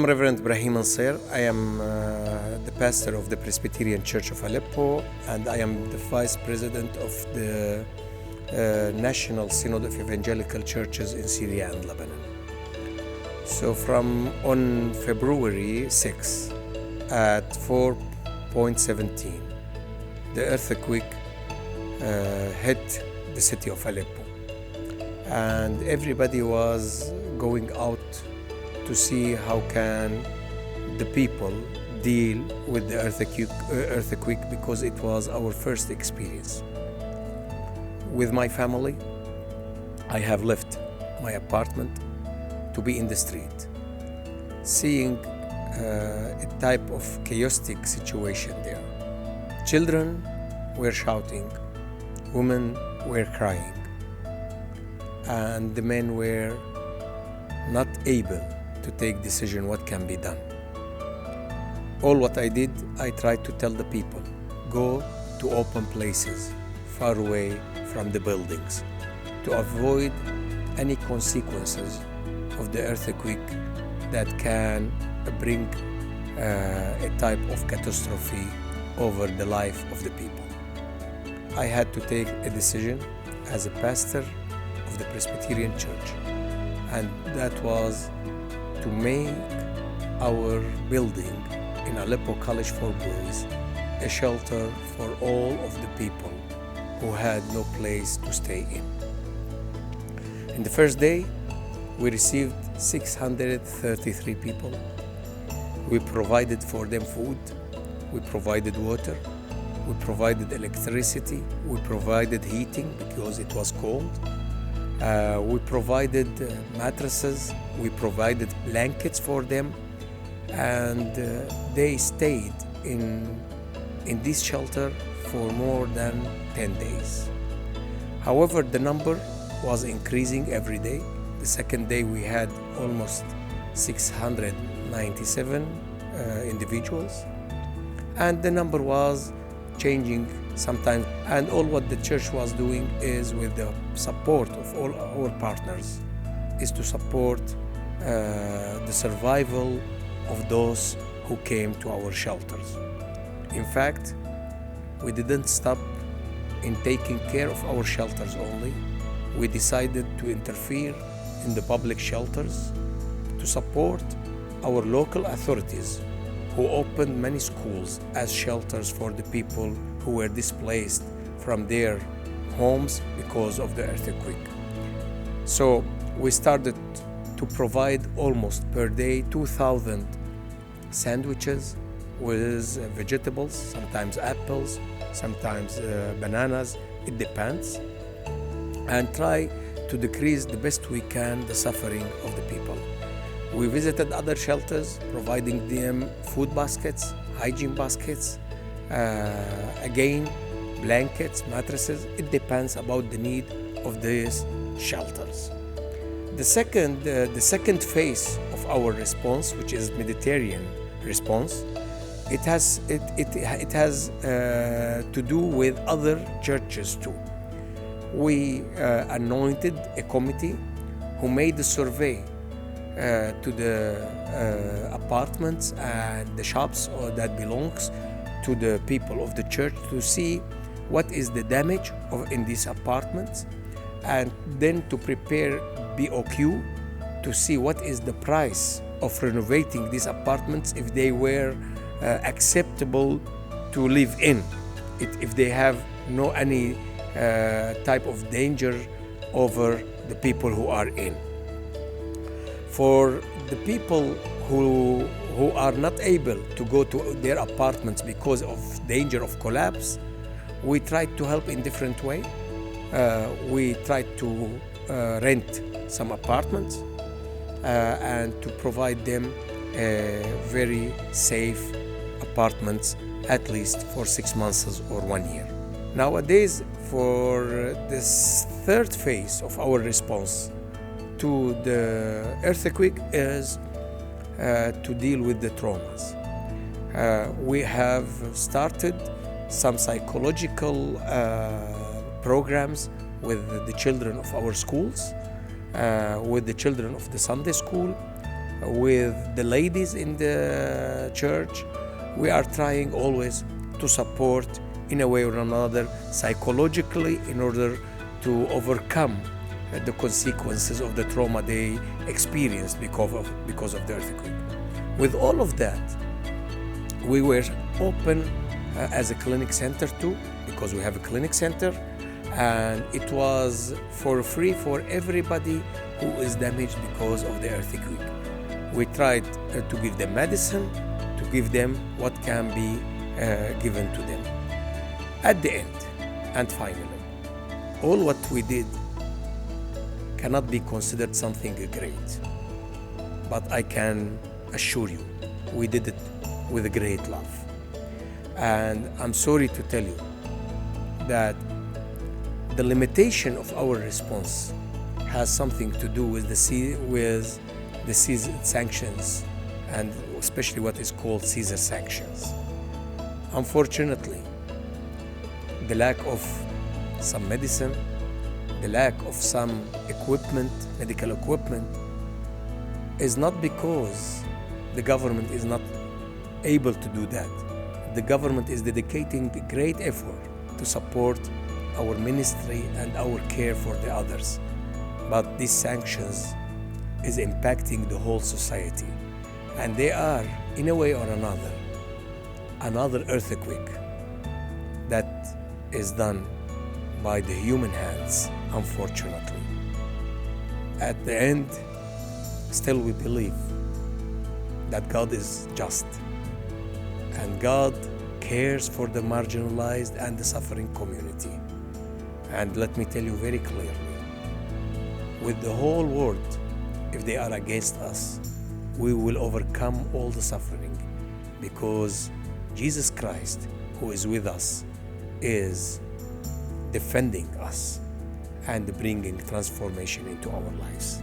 am Reverend Ibrahim Ansir. I am the pastor of the Presbyterian Church of Aleppo, and I am the vice president of the National Synod of Evangelical Churches in Syria and Lebanon. So from on February 6 at 4.17, the earthquake hit the city of Aleppo, and everybody was going out to see how can the people deal with the earthquake because it was our first experience. With my family, I have left my apartment to be in the street, seeing a type of chaotic situation there. Children were shouting, women were crying, and the men were not able to take decision what can be done. All what I did, I tried to tell the people, go to open places far away from the buildings to avoid any consequences of the earthquake that can bring a type of catastrophe over the life of the people. I had to take a decision as a pastor of the Presbyterian Church, and that was to make our building in Aleppo College for Boys a shelter for all of the people who had no place to stay in. In the first day, we received 633 people. We provided for them food, we provided water, we provided electricity, we provided heating because it was cold. We provided mattresses, we provided blankets for them, and they stayed in this shelter for more than 10 days. However, the number was increasing every day. The second day we had almost 697 individuals, and the number was changing sometimes. And all what the church was doing is, with the support of all our partners, is to support the survival of those who came to our shelters. In fact, we didn't stop in taking care of our shelters only. We decided to interfere in the public shelters to support our local authorities, who opened many schools as shelters for the people who were displaced from their homes because of the earthquake. So we started to provide almost per day 2,000 sandwiches with vegetables, sometimes apples, sometimes bananas, it depends, and try to decrease the best we can the suffering of the people. We visited other shelters, providing them food baskets, hygiene baskets, again, blankets, mattresses. It depends about the need of these shelters. The second phase of our response, which is Mediterranean response, it has to do with other churches too. We anointed a committee who made a survey to the apartments and the shops that belongs to the people of the church to see what is the damage in these apartments, and then to prepare BOQ to see what is the price of renovating these apartments if they were acceptable to live in, if they have no any type of danger over the people who are in. For the people who are not able to go to their apartments because of danger of collapse, we tried to help in different way. We tried to rent some apartments and to provide them very safe apartments, at least for 6 months or 1 year. Nowadays, for this third phase of our response to the earthquake is to deal with the traumas. We have started some psychological programs with the children of our schools, with the children of the Sunday school, with the ladies in the church. We are trying always to support in a way or another psychologically in order to overcome the consequences of the trauma they experienced because of the earthquake. With all of that, we were open as a clinic center too, because we have a clinic center, and it was for free for everybody who is damaged because of the earthquake. We tried to give them medicine, to give them what can be given to them. At the end, and finally, all what we did cannot be considered something great, but I can assure you, we did it with great love. And I'm sorry to tell you that the limitation of our response has something to do with the Caesar sanctions, and especially what is called Caesar sanctions. Unfortunately, the lack of some medicine, the lack of some equipment, medical equipment, is not because the government is not able to do that. The government is dedicating great effort to support our ministry and our care for the others. But these sanctions is impacting the whole society. And they are, in a way or another earthquake that is done by the human hands, unfortunately. At the end, still we believe that God is just, and God cares for the marginalized and the suffering community. And let me tell you very clearly, with the whole world, if they are against us, we will overcome all the suffering, because Jesus Christ, who is with us, is defending us and bringing transformation into our lives.